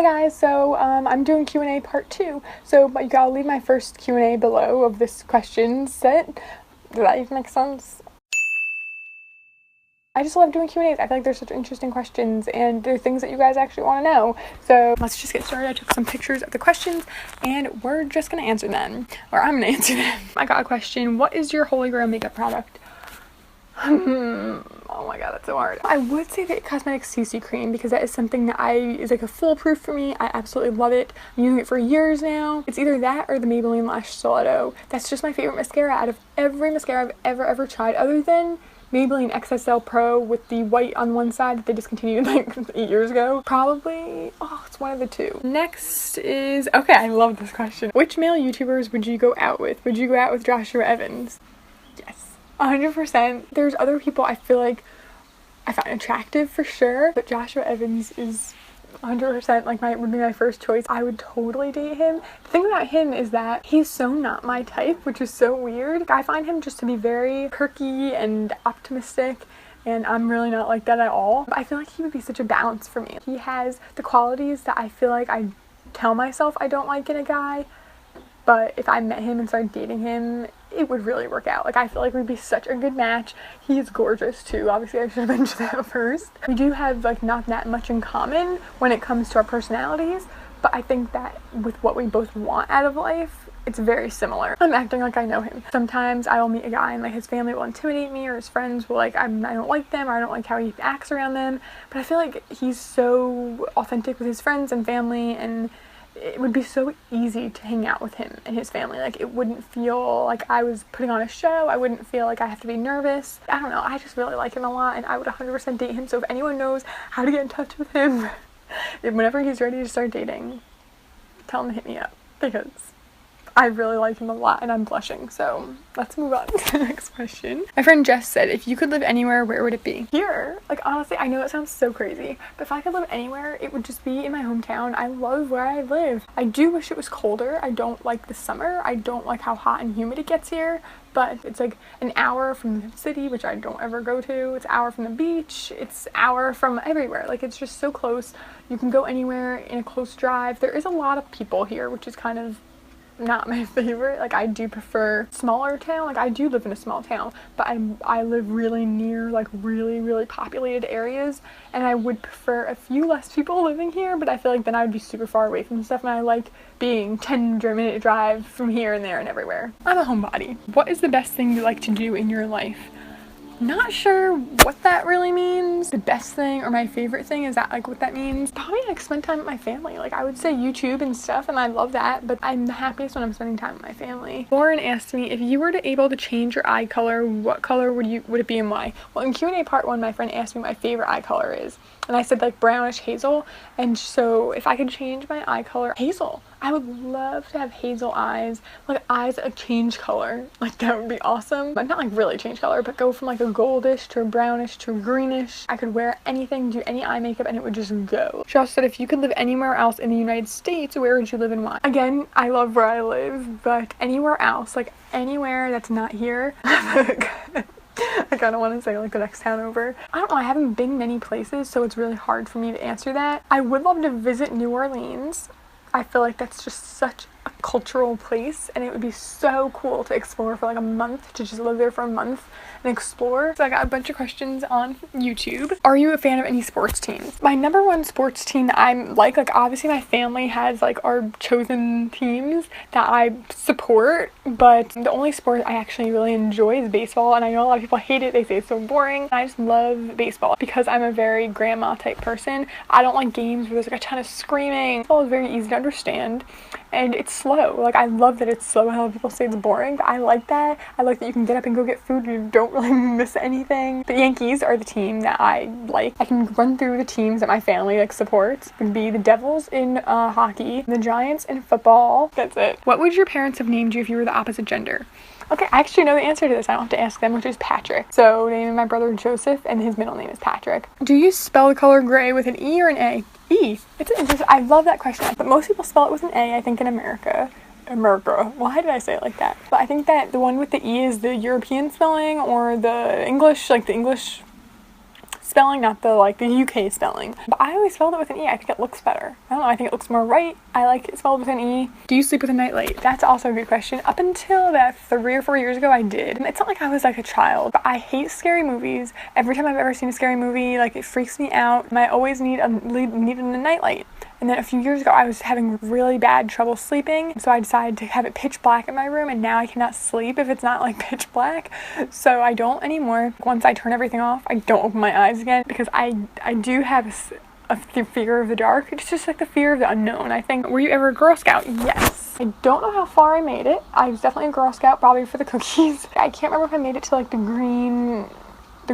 Hi guys, so I'm doing Q&A part 2, so you gotta leave my first Q&A below of this question set. Does that even make sense? I just love doing Q&As. I feel like they're such interesting questions and they're things that you guys actually want to know. So let's just get started. I took some pictures of the questions and we're just gonna answer them, or I'm gonna answer them. I got a question: what is your holy grail makeup product? Oh my god, that's so hard. I would say the Cosmetics CC cream, because that is something that is like a foolproof for me. I absolutely love it. I'm using it for years now. It's either that or the Maybelline Lash Stiletto. That's just my favorite mascara out of every mascara I've ever tried, other than Maybelline XSL Pro with the white on one side that they discontinued like 8 years ago. Probably, it's one of the two. Next is, okay, I love this question. Which male YouTubers would you go out with? Would you go out with Joshua Evans? Yes. 100%. There's other people I feel like I find attractive for sure, but Joshua Evans is 100% like would be my first choice. I would totally date him. The thing about him is that he's so not my type, which is so weird. I find him just to be very perky and optimistic, and I'm really not like that at all. But I feel like he would be such a balance for me. He has the qualities that I feel like I tell myself I don't like in a guy, but if I met him and started dating him, it would really work out. Like, I feel like we'd be such a good match. He is gorgeous too. Obviously, I should have mentioned that first. We do have like not that much in common when it comes to our personalities, but I think that with what we both want out of life, it's very similar. I'm acting like I know him. Sometimes I will meet a guy and like his family will intimidate me, or his friends will I don't like them, or I don't like how he acts around them, but I feel like he's so authentic with his friends and family, and it would be so easy to hang out with him and his family. Like, it wouldn't feel like I was putting on a show. I wouldn't feel like I have to be nervous. I don't know. I just really like him a lot, and I would 100% date him. So if anyone knows how to get in touch with him, whenever he's ready to start dating, tell him to hit me up, because I really like him a lot and I'm blushing. So let's move on to the next question. My friend Jess said, if you could live anywhere, where would it be? Here. Like, honestly, I know it sounds so crazy, but if I could live anywhere, it would just be in my hometown. I love where I live. I do wish it was colder. I don't like the summer. I don't like how hot and humid it gets here, but it's like an hour from the city, which I don't ever go to. It's an hour from the beach. It's an hour from everywhere. Like, it's just so close. You can go anywhere in a close drive. There is a lot of people here, which is kind of not my favorite. Like, I do prefer smaller town. Like, I do live in a small town, but I live really near like really populated areas, and I would prefer a few less people living here, but I feel like then I would be super far away from stuff, and I like being 10-minute drive from here and there and everywhere. I'm a homebody. What is the best thing you like to do in your life? Not sure what that really means. The best thing or my favorite thing, is that like what that means? Probably like spend time with my family. Like, I would say YouTube and stuff, and I love that, but I'm the happiest when I'm spending time with my family. Lauren asked me, if you were able to change your eye color, what color would it be and why? Well, in Q&A part 1, my friend asked me what my favorite eye color is, and I said like brownish hazel, and so if I could change my eye color, hazel. I would love to have hazel eyes, like eyes that change color. Like, that would be awesome. But not like really change color, but go from like a goldish to a brownish to a greenish. I could wear anything, do any eye makeup, and it would just go. She also said, if you could live anywhere else in the United States, where would you live and why? Again, I love where I live, but anywhere else, like anywhere that's not here. I kind of want to say like the next town over. I don't know, I haven't been many places, so it's really hard for me to answer that. I would love to visit New Orleans. I feel like that's just such a cultural place, and it would be so cool to explore for like a month, to just live there for a month and explore. So I got a bunch of questions on YouTube. Are you a fan of any sports teams? My number one sports team that I'm like obviously my family has like our chosen teams that I support, but the only sport I actually really enjoy is baseball, and I know a lot of people hate it. They say it's so boring. I just love baseball because I'm a very grandma type person. I don't like games where there's like a ton of screaming. Baseball is very easy to understand, and it's slow. Like, I love that it's slow. I know people say it's boring, but I like that. I like that you can get up and go get food and you don't really miss anything. The Yankees are the team that I like. I can run through the teams that my family like supports. It would be the Devils in hockey, the Giants in football. That's it. What would your parents have named you if you were the opposite gender? Okay, I actually know the answer to this. I don't have to ask them, which is Patrick. So, naming my brother Joseph, and his middle name is Patrick. Do you spell the color gray with an E or an A? E. It's interesting. I love that question, but most people spell it with an A, I think, in America. Why did I say it like that? But I think that the one with the E is the European spelling, or the English, like the English spelling, not the like the UK spelling. But I always spelled it with an E. I think it looks better. I don't know, I think it looks more right. I like it spelled with an E. Do you sleep with a nightlight? That's also a good question. Up until about 3 or 4 years ago, I did. It's not like I was like a child, but I hate scary movies. Every time I've ever seen a scary movie, like it freaks me out. And I always needed a nightlight. And then a few years ago, I was having really bad trouble sleeping. So I decided to have it pitch black in my room, and now I cannot sleep if it's not like pitch black. So I don't anymore. Once I turn everything off, I don't open my eyes again, because I do have a fear of the dark. It's just like the fear of the unknown, I think. Were you ever a Girl Scout? Yes. I don't know how far I made it. I was definitely a Girl Scout, probably for the cookies. I can't remember if I made it to like the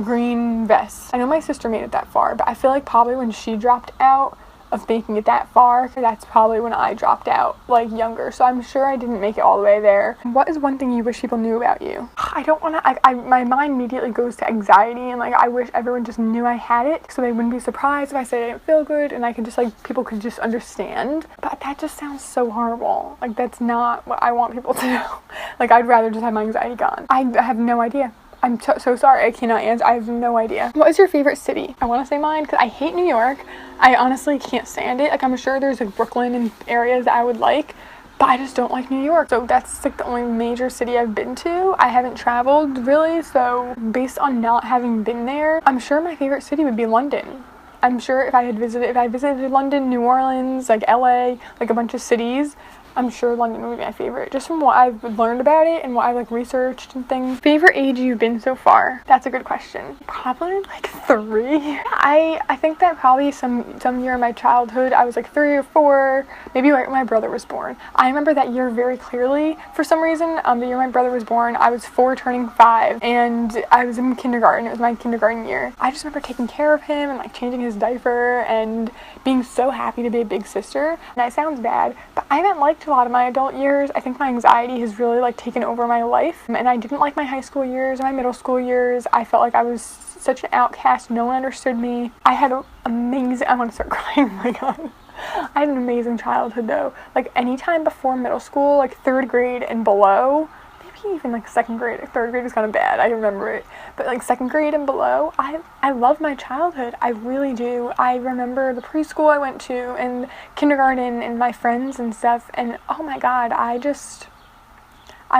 green vest. I know my sister made it that far, but I feel like probably when she dropped out of making it that far, that's probably when I dropped out, like younger. So I'm sure I didn't make it all the way there. What is one thing you wish people knew about you? I don't want to, my mind immediately goes to anxiety, and like I wish everyone just knew I had it so they wouldn't be surprised if I said I didn't feel good, and I could just like, people could just understand. But that just sounds so horrible. Like that's not what I want people to know. Like I'd rather just have my anxiety gone. I have no idea. I'm so sorry, I cannot answer. I have no idea. What is your favorite city? I want to say mine because I hate New York. I honestly can't stand it. Like I'm sure there's like Brooklyn and areas that I would like, but I just don't like New York. So that's like the only major city I've been to. I haven't traveled really, so based on not having been there, I'm sure my favorite city would be London. I'm sure if I visited London, New Orleans, like LA, like a bunch of cities, I'm sure London would be my favorite, just from what I've learned about it and what I've like researched and things. Favorite age you've been so far? That's a good question. Probably like 3. I think that probably some year in my childhood, I was like 3 or 4, maybe right when my brother was born. I remember that year very clearly. For some reason, the year my brother was born, I was 4 turning 5, and I was in kindergarten. It was my kindergarten year. I just remember taking care of him and like changing his diaper and being so happy to be a big sister. And that sounds bad, but I haven't liked a lot of my adult years. I think my anxiety has really like taken over my life, and I didn't like my high school years, my middle school years. I felt like I was such an outcast. No one understood me. I had an amazing, I want to start crying, oh my god. I had an amazing childhood though. Like anytime before middle school, like 3rd grade and below, maybe even like 2nd grade. 3rd grade is kind of bad, I remember it, but like 2nd grade and below, I love my childhood. I really do. I remember the preschool I went to and kindergarten and my friends and stuff, and oh my god, I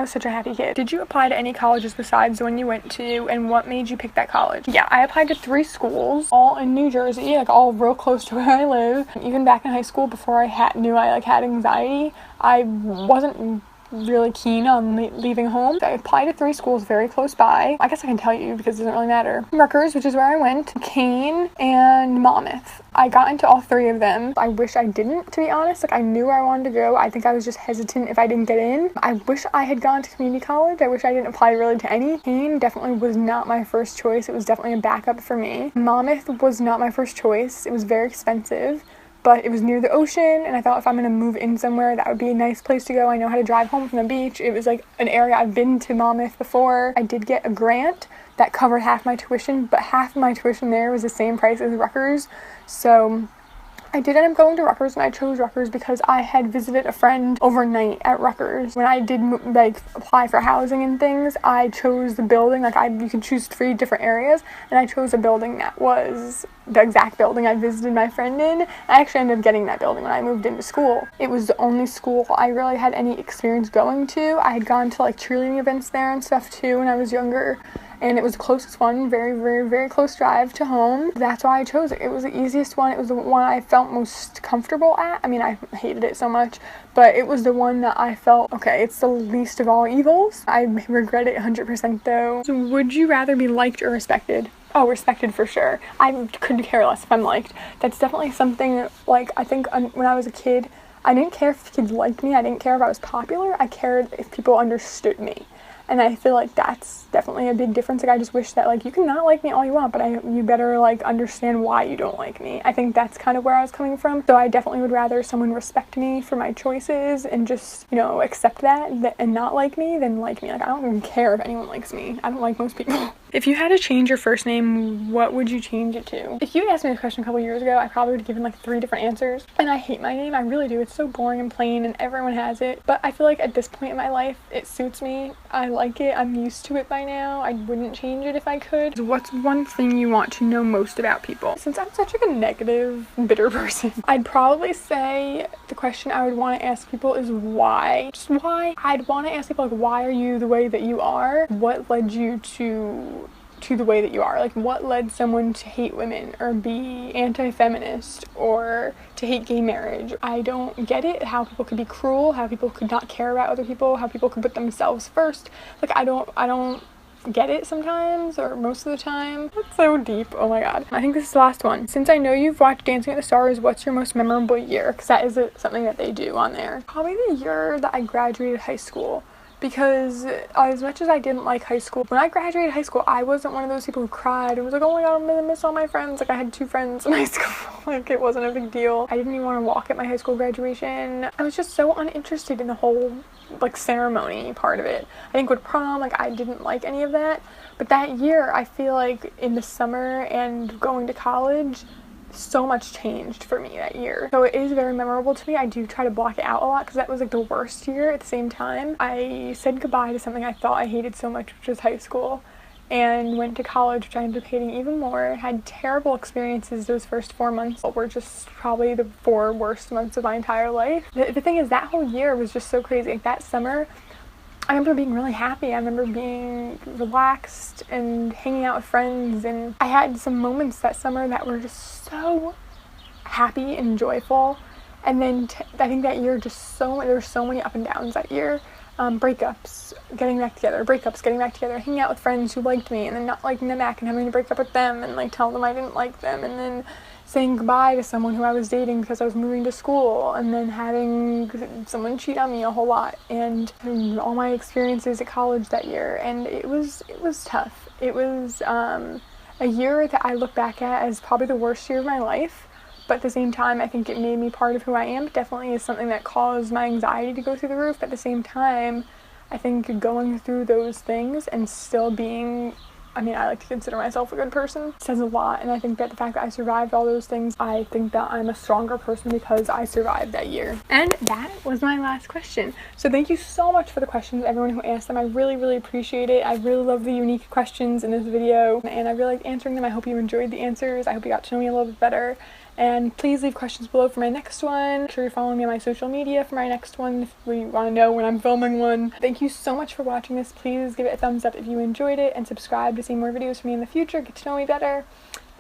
was such a happy kid. Did you apply to any colleges besides the one you went to, and what made you pick that college? Yeah, I applied to 3 schools, all in New Jersey, like all real close to where I live. Even back in high school, before I knew I like had anxiety, I wasn't really keen on leaving home. I applied to 3 schools very close by. I guess I can tell you because it doesn't really matter. Rutgers, which is where I went, Kane, and Monmouth. I got into all 3 of them. I wish I didn't, to be honest. Like I knew where I wanted to go. I think I was just hesitant if I didn't get in. I wish I had gone to community college. I wish I didn't apply really to any. Kane definitely was not my first choice. It was definitely a backup for me. Monmouth was not my first choice. It was very expensive, but it was near the ocean, and I thought if I'm going to move in somewhere, that would be a nice place to go. I know how to drive home from the beach. It was like an area I've been to Monmouth before. I did get a grant that covered half my tuition, but half of my tuition there was the same price as Rutgers. So I did end up going to Rutgers, and I chose Rutgers because I had visited a friend overnight at Rutgers. When I did like apply for housing and things, I chose the building. Like you could choose 3 different areas, and I chose a building that was the exact building I visited my friend in. I actually ended up getting that building when I moved into school. It was the only school I really had any experience going to. I had gone to like cheerleading events there and stuff too when I was younger, and it was the closest one, very, very, very close drive to home. That's why I chose it. It was the easiest one. It was the one I felt most comfortable at. I mean, I hated it so much, but it was the one that I felt, okay, it's the least of all evils. I regret it 100% though. So would you rather be liked or respected? Oh, respected for sure. I couldn't care less if I'm liked. That's definitely something, like, I think when I was a kid, I didn't care if kids liked me. I didn't care if I was popular. I cared if people understood me. And I feel like that's definitely a big difference. Like, I just wish that, like, you can not like me all you want, but you better, like, understand why you don't like me. I think that's kind of where I was coming from. So I definitely would rather someone respect me for my choices and just, you know, accept that and not like me than like me. Like, I don't even care if anyone likes me. I don't like most people. If you had to change your first name, what would you change it to? If you asked me this question a couple years ago, I probably would have given like 3 different answers. And I hate my name, I really do. It's so boring and plain and everyone has it. But I feel like at this point in my life, it suits me. I like it. I'm used to it by now. I wouldn't change it if I could. What's one thing you want to know most about people? Since I'm such like a negative, bitter person, I'd probably say the question I would want to ask people is why? Just why? I'd want to ask people like, why are you the way that you are? What led you to the way that you are? Like, what led someone to hate women or be anti-feminist or to hate gay marriage? I don't get it. How people could be cruel, how people could not care about other people, how people could put themselves first. Like, I don't get it sometimes, or most of the time. That's so deep. Oh my god. I think this is the last one. Since I know you've watched Dancing with the Stars, what's your most memorable year? Because that is something that they do on there. Probably the year that I graduated high school. Because as much as I didn't like high school, when I graduated high school, I wasn't one of those people who cried and was like, oh my god, I'm gonna miss all my friends. Like, I had 2 friends in high school. Like, it wasn't a big deal. I didn't even want to walk at my high school graduation. I was just so uninterested in the whole, like, ceremony part of it. I think with prom, like, I didn't like any of that. But that year, I feel like in the summer and going to college, so much changed for me that year. So it is very memorable to me. I do try to block it out a lot because that was like the worst year. At the same time, I said goodbye to something I thought I hated so much, which was high school, and went to college, which I ended up hating even more. Had terrible experiences. Those first 4 months were just probably the 4 worst months of my entire life. The thing is, that whole year was just so crazy. Like, that summer, I remember being really happy. I remember being relaxed and hanging out with friends, and I had some moments that summer that were just so happy and joyful. And then I think that year there were so many up and downs that year. Breakups, getting back together, hanging out with friends who liked me and then not liking them back and having to break up with them and like tell them I didn't like them, and then saying goodbye to someone who I was dating because I was moving to school, and then having someone cheat on me a whole lot, and all my experiences at college that year. And it was tough. It was a year that I look back at as probably the worst year of my life, but at the same time I think it made me part of who I am. It definitely is something that caused my anxiety to go through the roof, but at the same time I think going through those things and still being, I like to consider myself a good person, says a lot. And I think that the fact that I survived all those things, I think that I'm a stronger person because I survived that year. And that was my last question. So thank you so much for the questions, everyone who asked them. I really, really appreciate it. I really love the unique questions in this video, and I really liked answering them. I hope you enjoyed the answers. I hope you got to know me a little bit better. And please leave questions below for my next one. Make sure you're following me on my social media for my next one if you want to know when I'm filming one. Thank you so much for watching this. Please give it a thumbs up if you enjoyed it, and subscribe to see more videos from me in the future. Get to know me better.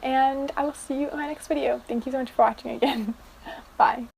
And I will see you in my next video. Thank you so much for watching again. Bye.